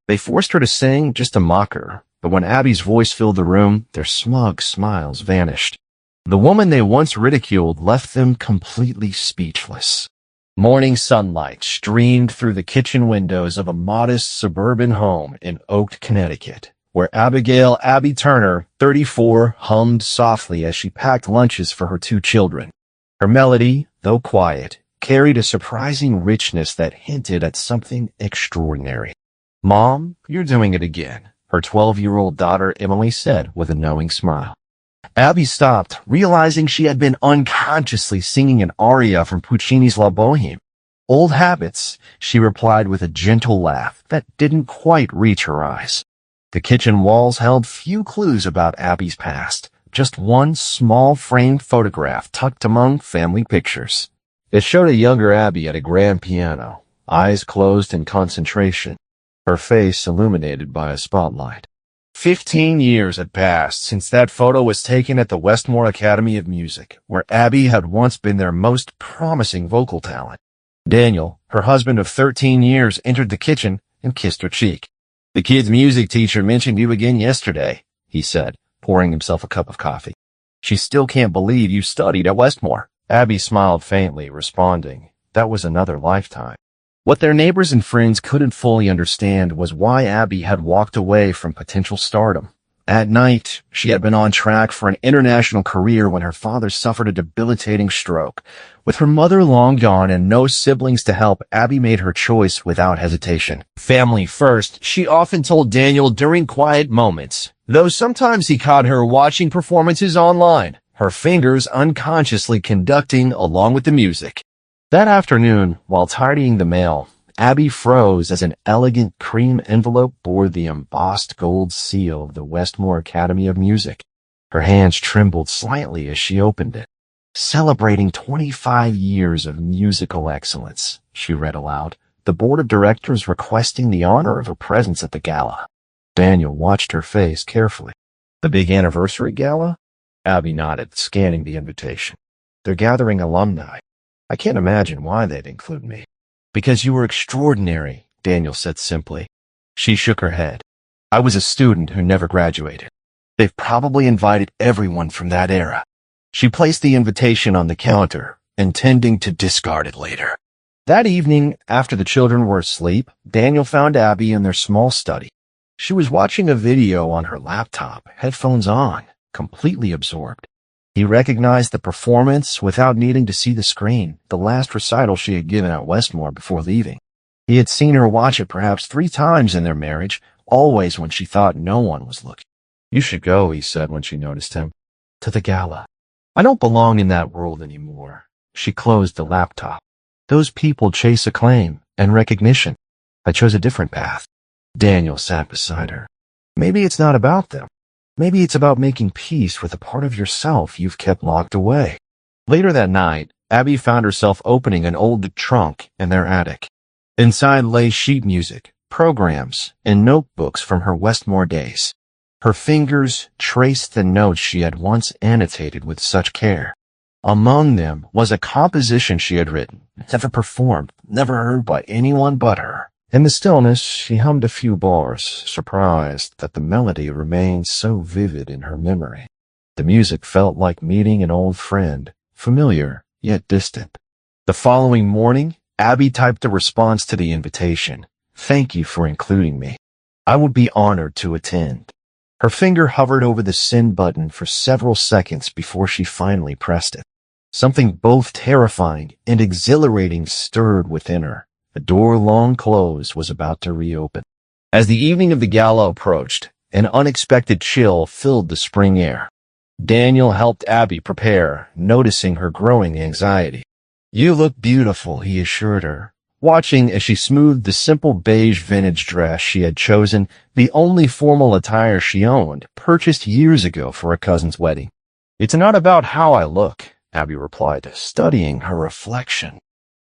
They forced her to sing just to mock her, but when Abby's voice filled the room, their smug smiles vanished. The woman they once ridiculed left them completely speechless. Morning sunlight streamed through the kitchen windows of a modest suburban home in Oak, Connecticut, where Abigail Abby Turner, 34, hummed softly as she packed lunches for her 2 children. Her melody, though quiet, carried a surprising richness that hinted at something extraordinary. "Mom, you're doing it again," her 12-year-old daughter Emily said with a knowing smile. Abby stopped, realizing she had been unconsciously singing an aria from Puccini's La Boheme. "Old habits," she replied with a gentle laugh that didn't quite reach her eyes. The kitchen walls held few clues about Abby's past, just one small framed photograph tucked among family pictures. It showed a younger Abby at a grand piano, eyes closed in concentration, her face illuminated by a spotlight. 15 years had passed since that photo was taken at the Westmore Academy of Music, where Abby had once been their most promising vocal talent. Daniel, her husband of 13 years, entered the kitchen and kissed her cheek. "The kid's music teacher mentioned you again yesterday," he said, pouring himself a cup of coffee. "She still can't believe you studied at Westmore." Abby smiled faintly, responding, that was another lifetime. What their neighbors and friends couldn't fully understand was why Abby had walked away from potential stardom. At night, she had been on track for an international career when her father suffered a debilitating stroke. With her mother long gone and no siblings to help, Abby made her choice without hesitation. "Family first," she often told Daniel during quiet moments, though sometimes he caught her watching performances online, her fingers unconsciously conducting along with the music. That afternoon, while tidying the mail, Abby froze as an elegant cream envelope bore the embossed gold seal of the Westmore Academy of Music. Her hands trembled slightly as she opened it. "Celebrating 25 years of musical excellence," she read aloud, "the board of directors requesting the honor of a presence at the gala." Daniel watched her face carefully. "The big anniversary gala?" Abby nodded, scanning the invitation. "They're gathering alumni. I can't imagine why they'd include me." "Because you were extraordinary," Daniel said simply. She shook her head. "I was a student who never graduated. They've probably invited everyone from that era." She placed the invitation on the counter, intending to discard it later. That evening, after the children were asleep, Daniel found Abby in their small study. She was watching a video on her laptop, headphones on, completely absorbed. He recognized the performance without needing to see the screen, the last recital she had given at Westmore before leaving. He had seen her watch it perhaps 3 times in their marriage, always when she thought no one was looking. "You should go," he said when she noticed him. "To the gala." "I don't belong in that world anymore." She closed the laptop. "Those people chase acclaim and recognition. I chose a different path." Daniel sat beside her. "Maybe it's not about them. Maybe it's about making peace with a part of yourself you've kept locked away." Later that night, Abby found herself opening an old trunk in their attic. Inside lay sheet music, programs, and notebooks from her Westmore days. Her fingers traced the notes she had once annotated with such care. Among them was a composition she had written, never performed, never heard by anyone but her. In the stillness, she hummed a few bars, surprised that the melody remained so vivid in her memory. The music felt like meeting an old friend, familiar yet distant. The following morning, Abby typed a response to the invitation. "Thank you for including me. I would be honored to attend." Her finger hovered over the send button for several seconds before she finally pressed it. Something both terrifying and exhilarating stirred within her. The door long closed was about to reopen. As the evening of the gala approached, an unexpected chill filled the spring air. Daniel helped Abby prepare, noticing her growing anxiety. "You look beautiful," he assured her, watching as she smoothed the simple beige vintage dress she had chosen, the only formal attire she owned, purchased years ago for a cousin's wedding. "It's not about how I look," Abby replied, studying her reflection.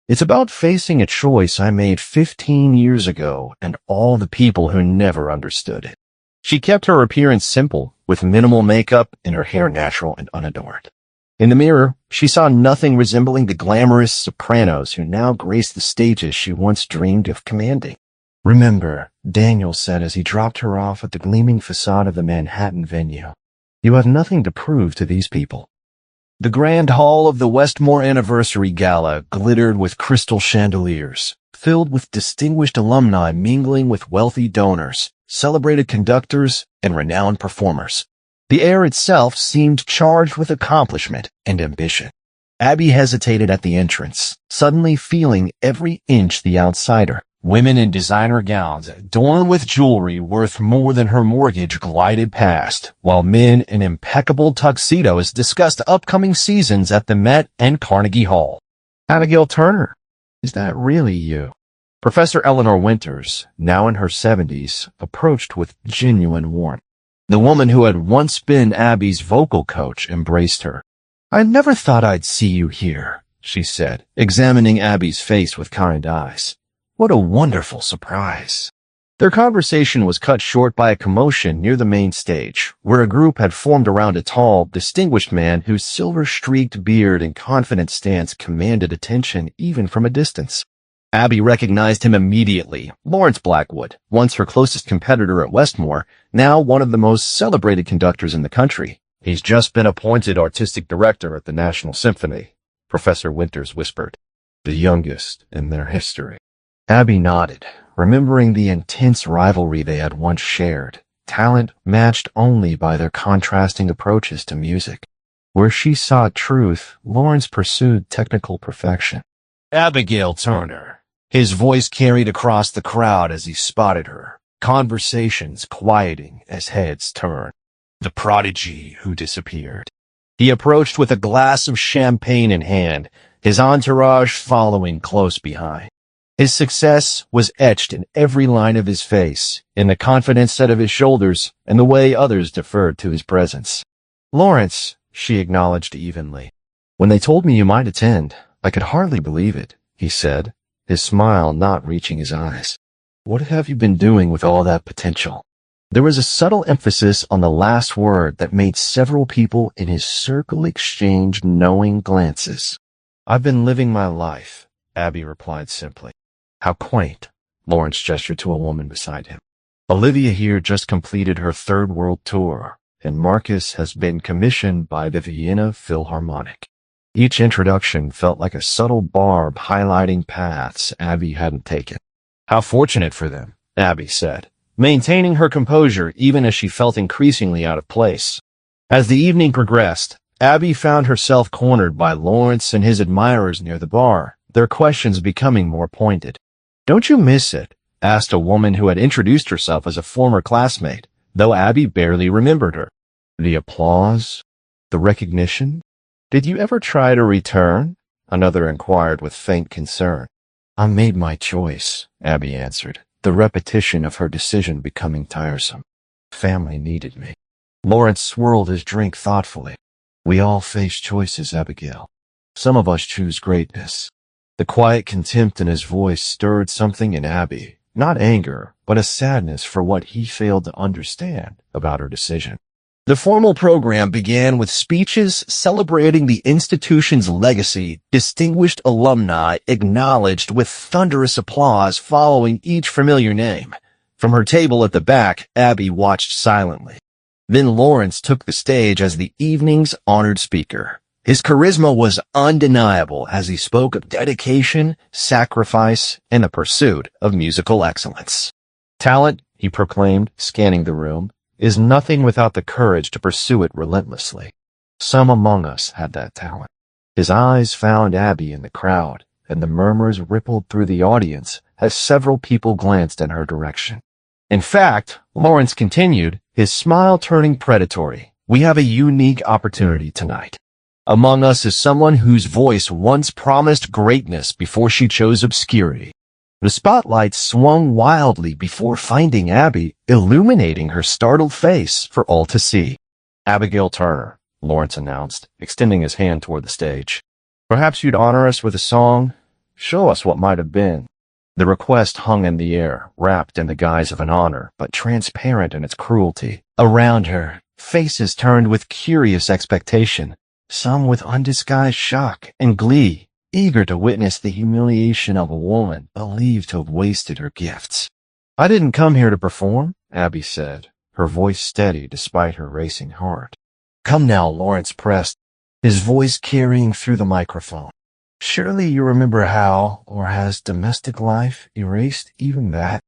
"It's about facing a choice I made 15 years ago and all the people who never understood it." She kept her appearance simple, with minimal makeup and her hair natural and unadorned. In the mirror, she saw nothing resembling the glamorous sopranos who now graced the stages she once dreamed of commanding. "Remember," Daniel said as he dropped her off at the gleaming facade of the Manhattan venue, "you have nothing to prove to these people." The grand hall of the Westmore Anniversary Gala glittered with crystal chandeliers, filled with distinguished alumni mingling with wealthy donors, celebrated conductors, and renowned performers. The air itself seemed charged with accomplishment and ambition. Abby hesitated at the entrance, suddenly feeling every inch the outsider. Women in designer gowns, adorned with jewelry worth more than her mortgage, glided past, while men in impeccable tuxedos discussed upcoming seasons at the Met and Carnegie Hall. "Abigail Turner, is that really you?" Professor Eleanor Winters, now in her 70s, approached with genuine warmth. The woman who had once been Abby's vocal coach embraced her. "I never thought I'd see you here," she said, examining Abby's face with kind eyes. "What a wonderful surprise." Their conversation was cut short by a commotion near the main stage, where a group had formed around a tall, distinguished man whose silver-streaked beard and confident stance commanded attention even from a distance. Abby recognized him immediately. Lawrence Blackwood, once her closest competitor at Westmore, now one of the most celebrated conductors in the country. "He's just been appointed artistic director at the National Symphony," Professor Winters whispered. "The youngest in their history." Abby nodded, remembering the intense rivalry they had once shared, talent matched only by their contrasting approaches to music. Where she sought truth, Lawrence pursued technical perfection. "Abigail Turner." His voice carried across the crowd as he spotted her, conversations quieting as heads turned. "The prodigy who disappeared." He approached with a glass of champagne in hand, his entourage following close behind. His success was etched in every line of his face, in the confident set of his shoulders, and the way others deferred to his presence. "Lawrence," she acknowledged evenly. "When they told me you might attend, I could hardly believe it," he said, his smile not reaching his eyes. "What have you been doing with all that potential?" There was a subtle emphasis on the last word that made several people in his circle exchange knowing glances. "I've been living my life," Abby replied simply. "How quaint," Lawrence gestured to a woman beside him. "Olivia here just completed her third world tour, and Marcus has been commissioned by the Vienna Philharmonic." Each introduction felt like a subtle barb highlighting paths Abby hadn't taken. "How fortunate for them," Abby said, maintaining her composure even as she felt increasingly out of place. As the evening progressed, Abby found herself cornered by Lawrence and his admirers near the bar, their questions becoming more pointed. "Don't you miss it?" asked a woman who had introduced herself as a former classmate, though Abby barely remembered her. "The applause? The recognition? Did you ever try to return?" another inquired with faint concern. "I made my choice," Abby answered, the repetition of her decision becoming tiresome. "Family needed me." Lawrence swirled his drink thoughtfully. "We all face choices, Abigail. Some of us choose greatness." The quiet contempt in his voice stirred something in Abby, not anger, but a sadness for what he failed to understand about her decision. The formal program began with speeches celebrating the institution's legacy, distinguished alumni acknowledged with thunderous applause following each familiar name. From her table at the back, Abby watched silently. Then Lawrence took the stage as the evening's honored speaker. His charisma was undeniable as he spoke of dedication, sacrifice, and the pursuit of musical excellence. "Talent," he proclaimed, scanning the room, "is nothing without the courage to pursue it relentlessly. Some among us had that talent." His eyes found Abby in the crowd, and the murmurs rippled through the audience as several people glanced in her direction. "In fact," Lawrence continued, his smile turning predatory, "we have a unique opportunity tonight. Among us is someone whose voice once promised greatness before she chose obscurity." The spotlight swung wildly before finding Abby, illuminating her startled face for all to see. "Abigail Turner," Lawrence announced, extending his hand toward the stage. "Perhaps you'd honor us with a song? Show us what might have been." The request hung in the air, wrapped in the guise of an honor, but transparent in its cruelty. Around her, faces turned with curious expectation, some with undisguised shock and glee, eager to witness the humiliation of a woman believed to have wasted her gifts. I didn't come here to perform, Abby said, her voice steady despite her racing heart. Come now, Lawrence pressed, his voice carrying through the microphone. Surely you remember how, or has domestic life erased even that?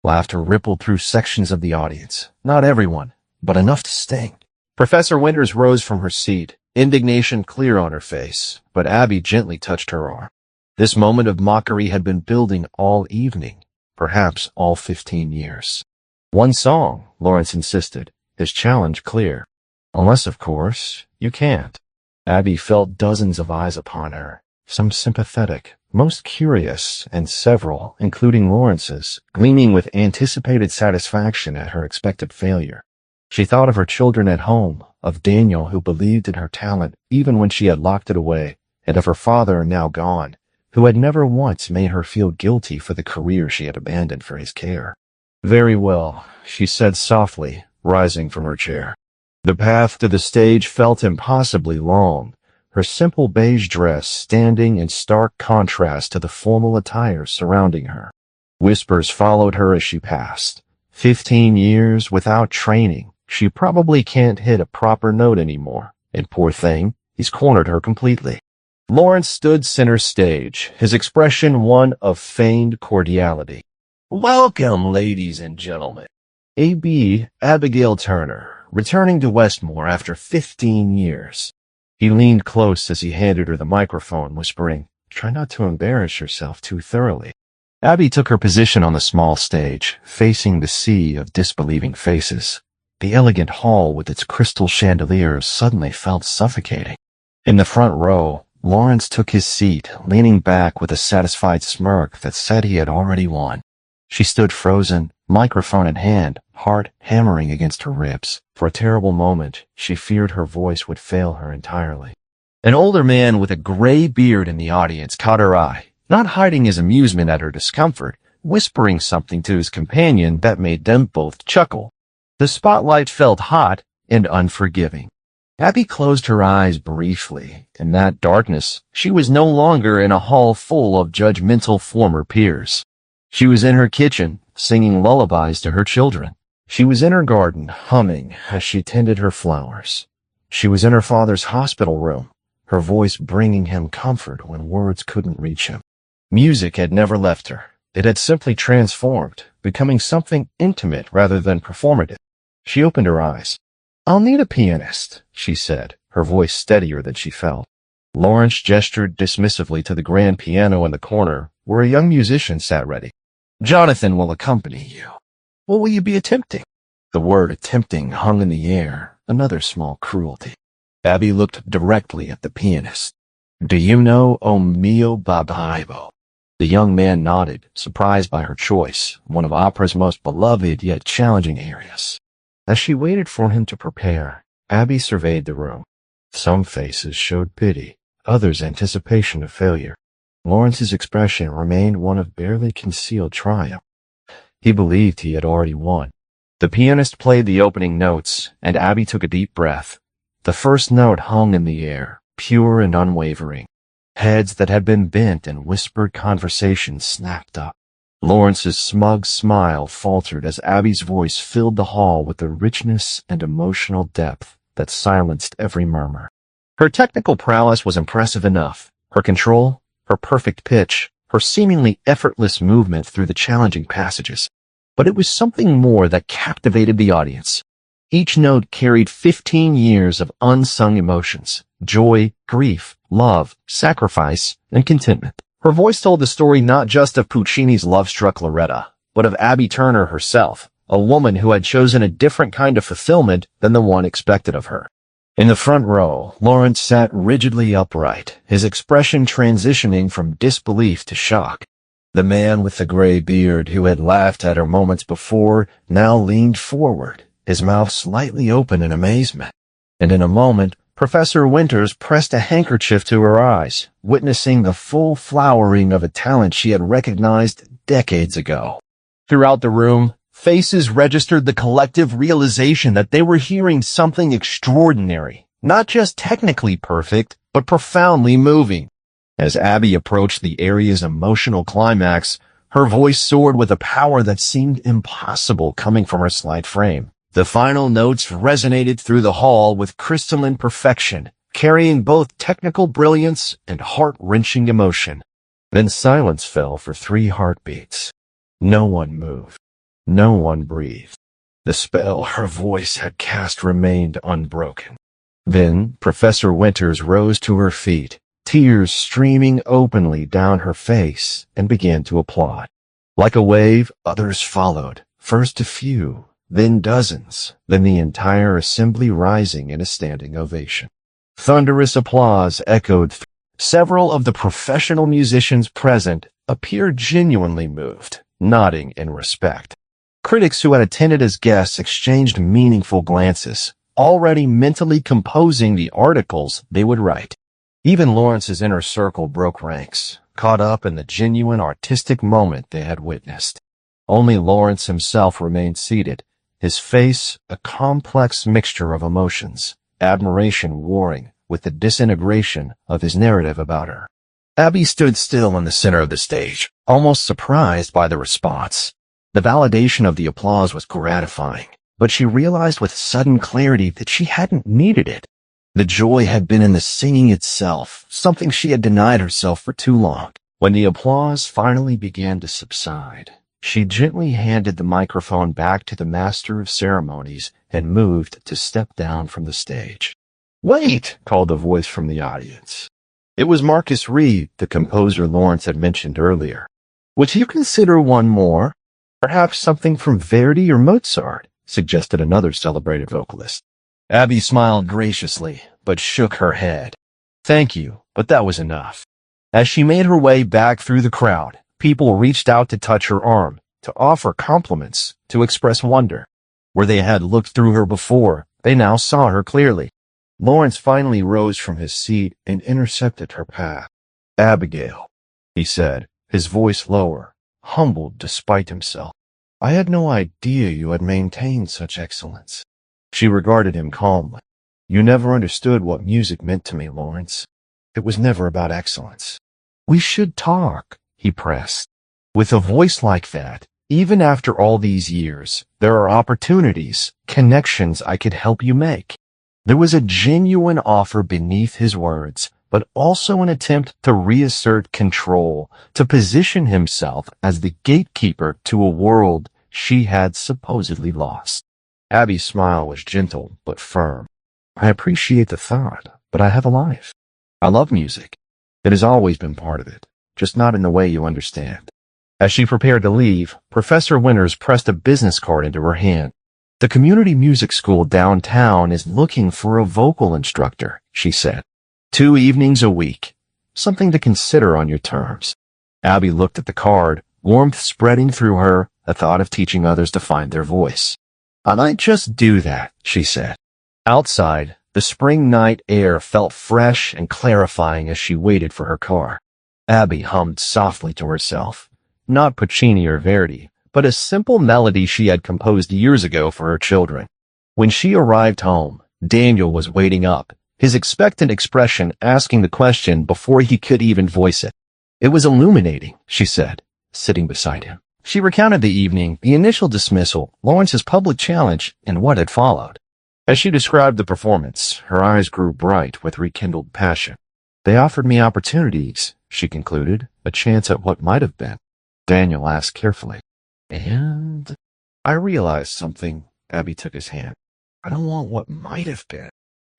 Laughter rippled through sections of the audience. Not everyone, but enough to sting. Professor Winters rose from her seat, indignation clear on her face, but Abby gently touched her arm. This moment of mockery had been building all evening, perhaps all 15 years. One song, Lawrence insisted, his challenge clear. Unless, of course, you can't. Abby felt dozens of eyes upon her, some sympathetic, most curious, and several, including Lawrence's, gleaming with anticipated satisfaction at her expected failure. She thought of her children at home, of Daniel who believed in her talent even when she had locked it away, and of her father now gone, who had never once made her feel guilty for the career she had abandoned for his care. Very well, she said softly, rising from her chair. The path to the stage felt impossibly long, her simple beige dress standing in stark contrast to the formal attire surrounding her. Whispers followed her as she passed. 15 years without training. She probably can't hit a proper note anymore, and poor thing, he's cornered her completely. Lawrence stood center stage, his expression one of feigned cordiality. Welcome, ladies and gentlemen. A.B. Abigail Turner, returning to Westmore after 15 years. He leaned close as he handed her the microphone, whispering, Try not to embarrass yourself too thoroughly. Abby took her position on the small stage, facing the sea of disbelieving faces. The elegant hall with its crystal chandeliers suddenly felt suffocating. In the front row, Lawrence took his seat, leaning back with a satisfied smirk that said he had already won. She stood frozen, microphone in hand, heart hammering against her ribs. For a terrible moment, she feared her voice would fail her entirely. An older man with a gray beard in the audience caught her eye, not hiding his amusement at her discomfort, whispering something to his companion that made them both chuckle. The spotlight felt hot and unforgiving. Abby closed her eyes briefly. In that darkness, she was no longer in a hall full of judgmental former peers. She was in her kitchen, singing lullabies to her children. She was in her garden, humming as she tended her flowers. She was in her father's hospital room, her voice bringing him comfort when words couldn't reach him. Music had never left her. It had simply transformed, becoming something intimate rather than performative. She opened her eyes. I'll need a pianist, she said, her voice steadier than she felt. Lawrence gestured dismissively to the grand piano in the corner, where a young musician sat ready. Jonathan will accompany you. What will you be attempting? The word attempting hung in the air, another small cruelty. Abby looked directly at the pianist. Do you know O mio babaibo? The young man nodded, surprised by her choice, one of opera's most beloved yet challenging areas. As she waited for him to prepare, Abby surveyed the room. Some faces showed pity, others anticipation of failure. Lawrence's expression remained one of barely concealed triumph. He believed he had already won. The pianist played the opening notes, and Abby took a deep breath. The first note hung in the air, pure and unwavering. Heads that had been bent in whispered conversation snapped up. Lawrence's smug smile faltered as Abby's voice filled the hall with the richness and emotional depth that silenced every murmur. Her technical prowess was impressive enough. Her control, her perfect pitch, her seemingly effortless movement through the challenging passages. But it was something more that captivated the audience. Each note carried 15 years of unsung emotions, joy, grief, love, sacrifice, and contentment. Her voice told the story not just of Puccini's love-struck Loretta, but of Abby Turner herself, a woman who had chosen a different kind of fulfillment than the one expected of her. In the front row, Lawrence sat rigidly upright, his expression transitioning from disbelief to shock. The man with the gray beard who had laughed at her moments before now leaned forward, his mouth slightly open in amazement. And in a moment, Professor Winters pressed a handkerchief to her eyes, witnessing the full flowering of a talent she had recognized decades ago. Throughout the room, faces registered the collective realization that they were hearing something extraordinary, not just technically perfect, but profoundly moving. As Abby approached the area's emotional climax, Her voice soared with a power that seemed impossible coming from her slight frame. The final notes resonated through the hall with crystalline perfection, carrying both technical brilliance and heart-wrenching emotion. Then silence fell for 3 heartbeats. No one moved. No one breathed. The spell her voice had cast remained unbroken. Then Professor Winters rose to her feet, tears streaming openly down her face, and began to applaud. Like a wave, others followed, first a few, then dozens, then the entire assembly rising in a standing ovation. Thunderous applause echoed through. Several of the professional musicians present appeared genuinely moved, nodding in respect. Critics who had attended as guests exchanged meaningful glances, already mentally composing the articles they would write. Even Lawrence's inner circle broke ranks, caught up in the genuine artistic moment they had witnessed. Only Lawrence himself remained seated, his face a complex mixture of emotions, admiration warring with the disintegration of his narrative about her. Abby stood still in the center of the stage, almost surprised by the response. The validation of the applause was gratifying, but she realized with sudden clarity that she hadn't needed it. The joy had been in the singing itself, something she had denied herself for too long. When the applause finally began to subside, she gently handed the microphone back to the master of ceremonies and moved to step down from the stage. "Wait!" called a voice from the audience. It was Marcus Reed, the composer Lawrence had mentioned earlier. "Would you consider one more? Perhaps something from Verdi or Mozart," suggested another celebrated vocalist. Abby smiled graciously, but shook her head. "Thank you, but that was enough." As she made her way back through the crowd, people reached out to touch her arm, to offer compliments, to express wonder. Where they had looked through her before, they now saw her clearly. Lawrence finally rose from his seat and intercepted her path. "Abigail," he said, his voice lower, humbled despite himself. "I had no idea you had maintained such excellence." She regarded him calmly. "You never understood what music meant to me, Lawrence. It was never about excellence." "We should talk," he pressed. "With a voice like that, even after all these years, there are opportunities, connections I could help you make." There was a genuine offer beneath his words, but also an attempt to reassert control, to position himself as the gatekeeper to a world she had supposedly lost. Abby's smile was gentle but firm. "I appreciate the thought, but I have a life. I love music. It has always been part of it, just not in the way you understand." As she prepared to leave, Professor Winters pressed a business card into her hand. "The community music school downtown is looking for a vocal instructor," she said. 2 evenings a week. Something to consider on your terms." Abby looked at the card, warmth spreading through her, a thought of teaching others to find their voice. "I might just do that," she said. Outside, the spring night air felt fresh and clarifying as she waited for her car. Abby hummed softly to herself, not Puccini or Verdi, but a simple melody she had composed years ago for her children. When she arrived home, Daniel was waiting up, his expectant expression asking the question before he could even voice it. "It was illuminating," she said, sitting beside him. She recounted the evening, the initial dismissal, Lawrence's public challenge, and what had followed. As she described the performance, her eyes grew bright with rekindled passion. "They offered me opportunities," she concluded, "a chance at what might have been." Daniel asked carefully, "And?" "I realized something." Abby took his hand. "I don't want what might have been.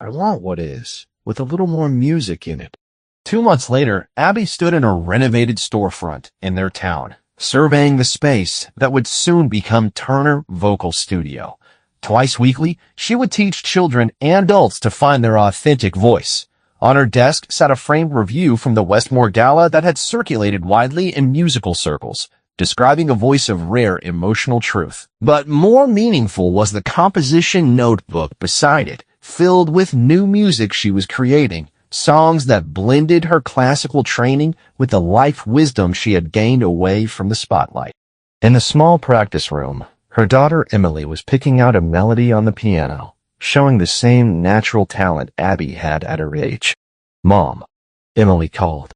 I want what is, with a little more music in it." 2 months later, Abby stood in a renovated storefront in their town, surveying the space that would soon become Turner Vocal Studio. Twice weekly, she would teach children and adults to find their authentic voice. On her desk sat a framed review from the Westmore Gala that had circulated widely in musical circles, describing a voice of rare emotional truth. But more meaningful was the composition notebook beside it, filled with new music she was creating, songs that blended her classical training with the life wisdom she had gained away from the spotlight. In the small practice room, her daughter Emily was picking out a melody on the piano, showing the same natural talent Abby had at her age. "Mom," Emily called.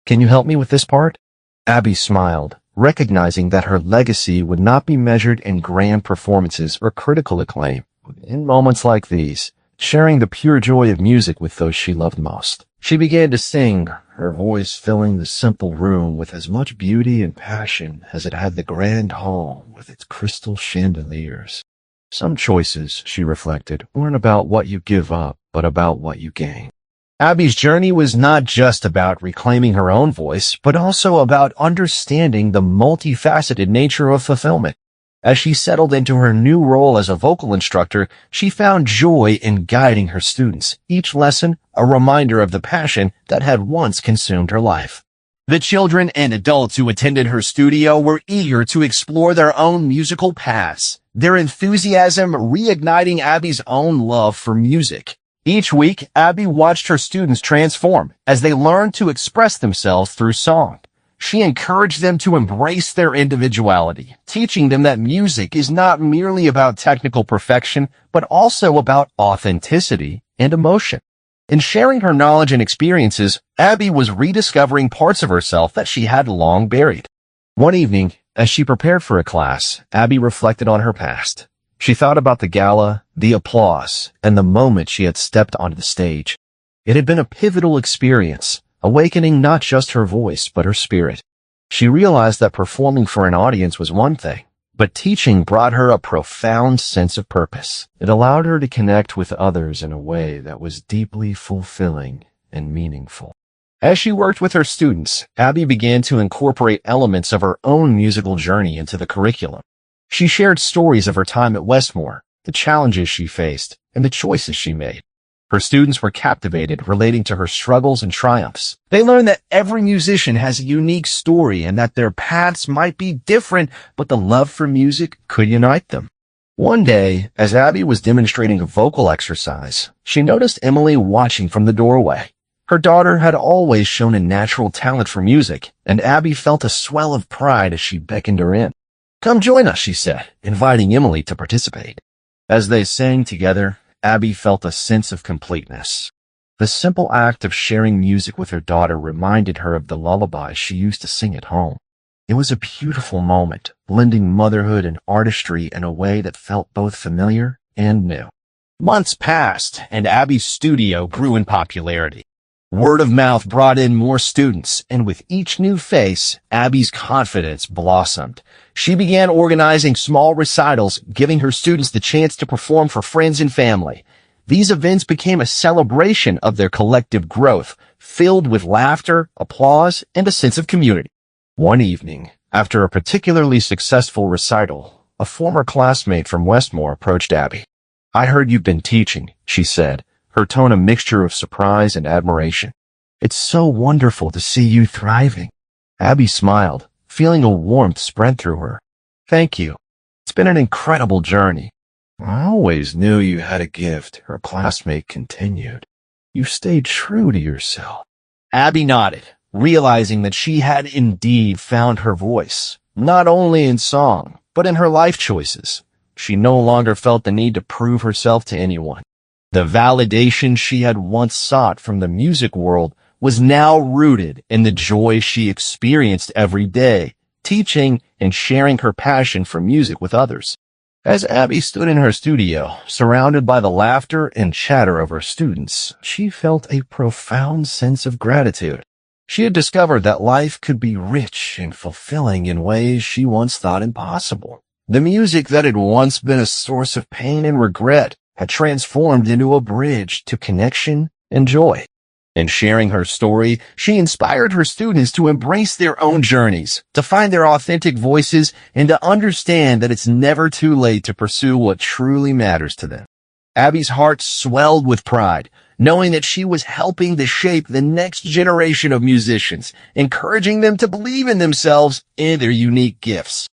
"Can you help me with this part?" Abby smiled, recognizing that her legacy would not be measured in grand performances or critical acclaim. In moments like these, sharing the pure joy of music with those she loved most, she began to sing, her voice filling the simple room with as much beauty and passion as it had the grand hall with its crystal chandeliers. Some choices, she reflected, weren't about what you give up, but about what you gain. Abby's journey was not just about reclaiming her own voice, but also about understanding the multifaceted nature of fulfillment. As she settled into her new role as a vocal instructor, she found joy in guiding her students, each lesson a reminder of the passion that had once consumed her life. The children and adults who attended her studio were eager to explore their own musical paths, their enthusiasm reigniting Abby's own love for music. Each week, Abby watched her students transform as they learned to express themselves through song. She encouraged them to embrace their individuality, teaching them that music is not merely about technical perfection, but also about authenticity and emotion. In sharing her knowledge and experiences, Abby was rediscovering parts of herself that she had long buried. One evening, as she prepared for a class, Abby reflected on her past. She thought about the gala, the applause, and the moment she had stepped onto the stage. It had been a pivotal experience, awakening not just her voice, but her spirit. She realized that performing for an audience was one thing, but teaching brought her a profound sense of purpose. It allowed her to connect with others in a way that was deeply fulfilling and meaningful. As she worked with her students, Abby began to incorporate elements of her own musical journey into the curriculum. She shared stories of her time at Westmore, the challenges she faced, and the choices she made. Her students were captivated, relating to her struggles and triumphs. They learned that every musician has a unique story and that their paths might be different, but the love for music could unite them. One day, as Abby was demonstrating a vocal exercise, she noticed Emily watching from the doorway. Her daughter had always shown a natural talent for music, and Abby felt a swell of pride as she beckoned her in. "Come join us," she said, inviting Emily to participate. As they sang together, Abby felt a sense of completeness. The simple act of sharing music with her daughter reminded her of the lullabies she used to sing at home. It was a beautiful moment, blending motherhood and artistry in a way that felt both familiar and new. Months passed, and Abby's studio grew in popularity. Word of mouth brought in more students, and with each new face, Abby's confidence blossomed. She began organizing small recitals, giving her students the chance to perform for friends and family. These events became a celebration of their collective growth, filled with laughter, applause, and a sense of community. One evening, after a particularly successful recital, a former classmate from Westmore approached Abby. "I heard you've been teaching," she said, her tone a mixture of surprise and admiration. "It's so wonderful to see you thriving." Abby smiled, feeling a warmth spread through her. "Thank you. It's been an incredible journey." "I always knew you had a gift," her classmate continued. "You stayed true to yourself." Abby nodded, realizing that she had indeed found her voice, not only in song, but in her life choices. She no longer felt the need to prove herself to anyone. The validation she had once sought from the music world was now rooted in the joy she experienced every day, teaching and sharing her passion for music with others. As Abby stood in her studio, surrounded by the laughter and chatter of her students, she felt a profound sense of gratitude. She had discovered that life could be rich and fulfilling in ways she once thought impossible. The music that had once been a source of pain and regret had transformed into a bridge to connection and joy. In sharing her story, she inspired her students to embrace their own journeys, to find their authentic voices, and to understand that it's never too late to pursue what truly matters to them. Abby's heart swelled with pride, knowing that she was helping to shape the next generation of musicians, encouraging them to believe in themselves and their unique gifts.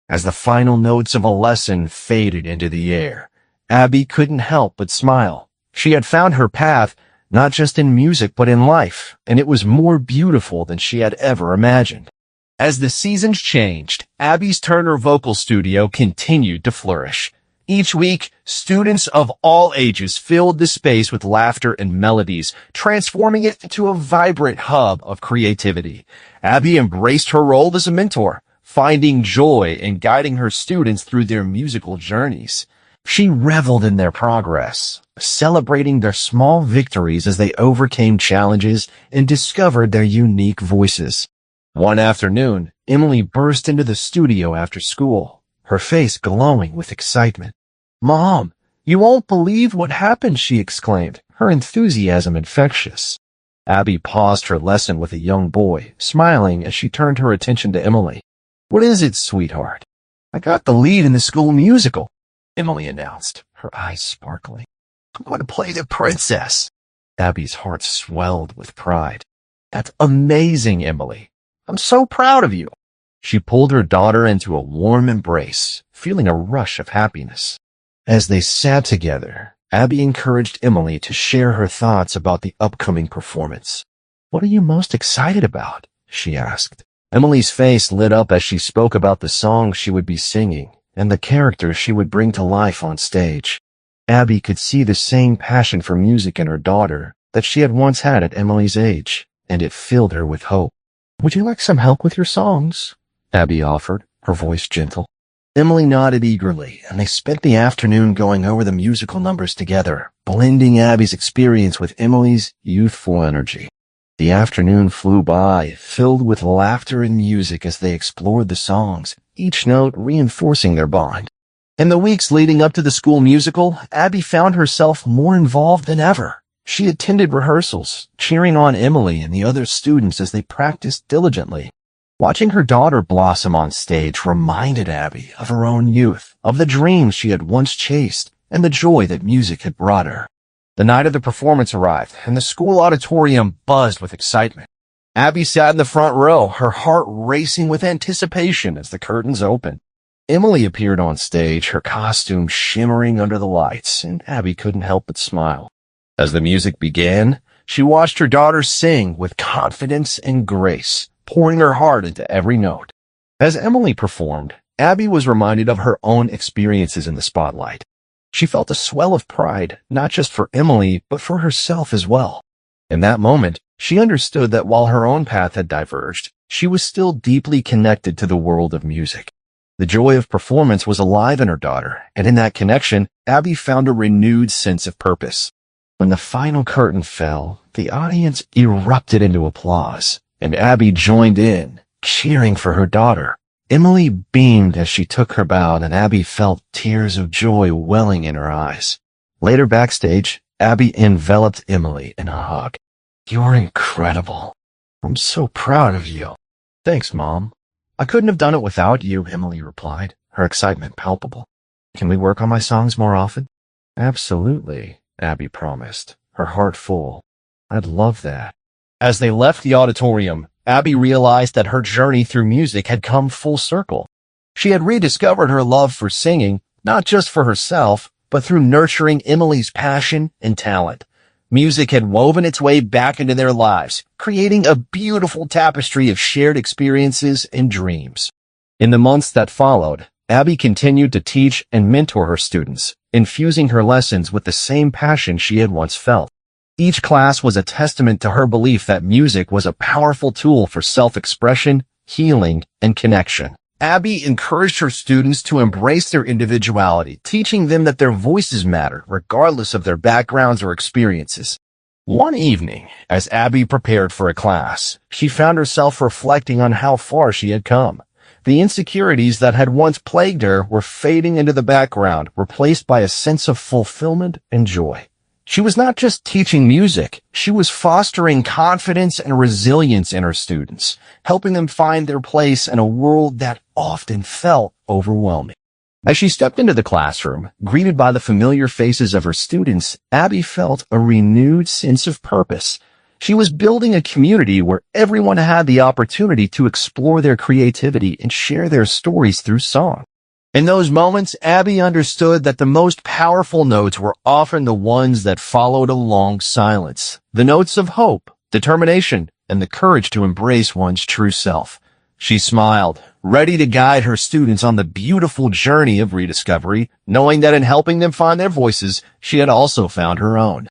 As the final notes of a lesson faded into the air, Abby couldn't help but smile. She had found her path, not just in music, but in life, and it was more beautiful than she had ever imagined. As the seasons changed, Abby's Turner Vocal Studio continued to flourish. Each week, students of all ages filled the space with laughter and melodies, transforming it into a vibrant hub of creativity. Abby embraced her role as a mentor, finding joy and guiding her students through their musical journeys. She reveled in their progress, celebrating their small victories as they overcame challenges and discovered their unique voices. One afternoon, Emily burst into the studio after school, her face glowing with excitement. "Mom, you won't believe what happened," she exclaimed, her enthusiasm infectious. Abby paused her lesson with a young boy, smiling as she turned her attention to Emily. "What is it, sweetheart?" "I got the lead in the school musical," Emily announced, her eyes sparkling. "I'm going to play the princess." Abby's heart swelled with pride. "That's amazing, Emily. I'm so proud of you." She pulled her daughter into a warm embrace, feeling a rush of happiness. As they sat together, Abby encouraged Emily to share her thoughts about the upcoming performance. "What are you most excited about?" she asked. Emily's face lit up as she spoke about the songs she would be singing and the characters she would bring to life on stage. Abby could see the same passion for music in her daughter that she had once had at Emily's age, and it filled her with hope. "Would you like some help with your songs?" Abby offered, her voice gentle. Emily nodded eagerly, and they spent the afternoon going over the musical numbers together, blending Abby's experience with Emily's youthful energy. The afternoon flew by, filled with laughter and music as they explored the songs, each note reinforcing their bond. In the weeks leading up to the school musical, Abby found herself more involved than ever. She attended rehearsals, cheering on Emily and the other students as they practiced diligently. Watching her daughter blossom on stage reminded Abby of her own youth, of the dreams she had once chased, and the joy that music had brought her. The night of the performance arrived, and the school auditorium buzzed with excitement. Abby sat in the front row, her heart racing with anticipation as the curtains opened. Emily appeared on stage, her costume shimmering under the lights, and Abby couldn't help but smile. As the music began, she watched her daughter sing with confidence and grace, pouring her heart into every note. As Emily performed, Abby was reminded of her own experiences in the spotlight. She felt a swell of pride, not just for Emily, but for herself as well. In that moment, she understood that while her own path had diverged, she was still deeply connected to the world of music. The joy of performance was alive in her daughter, and in that connection, Abby found a renewed sense of purpose. When the final curtain fell, the audience erupted into applause, and Abby joined in, cheering for her daughter. Emily beamed as she took her bow, and Abby felt tears of joy welling in her eyes. Later backstage, Abby enveloped Emily in a hug. "You're incredible. I'm so proud of you." "Thanks, Mom. I couldn't have done it without you," Emily replied, her excitement palpable. "Can we work on my songs more often?" "Absolutely," Abby promised, her heart full. "I'd love that." As they left the auditorium, Abby realized that her journey through music had come full circle. She had rediscovered her love for singing, not just for herself, but through nurturing Emily's passion and talent. Music had woven its way back into their lives, creating a beautiful tapestry of shared experiences and dreams. In the months that followed, Abby continued to teach and mentor her students, infusing her lessons with the same passion she had once felt. Each class was a testament to her belief that music was a powerful tool for self-expression, healing, and connection. Abby encouraged her students to embrace their individuality, teaching them that their voices matter, regardless of their backgrounds or experiences. One evening, as Abby prepared for a class, she found herself reflecting on how far she had come. The insecurities that had once plagued her were fading into the background, replaced by a sense of fulfillment and joy. She was not just teaching music, she was fostering confidence and resilience in her students, helping them find their place in a world that often felt overwhelming. As she stepped into the classroom, greeted by the familiar faces of her students, Abby felt a renewed sense of purpose. She was building a community where everyone had the opportunity to explore their creativity and share their stories through song. In those moments, Abby understood that the most powerful notes were often the ones that followed a long silence. The notes of hope, determination, and the courage to embrace one's true self. She smiled, ready to guide her students on the beautiful journey of rediscovery, knowing that in helping them find their voices, she had also found her own.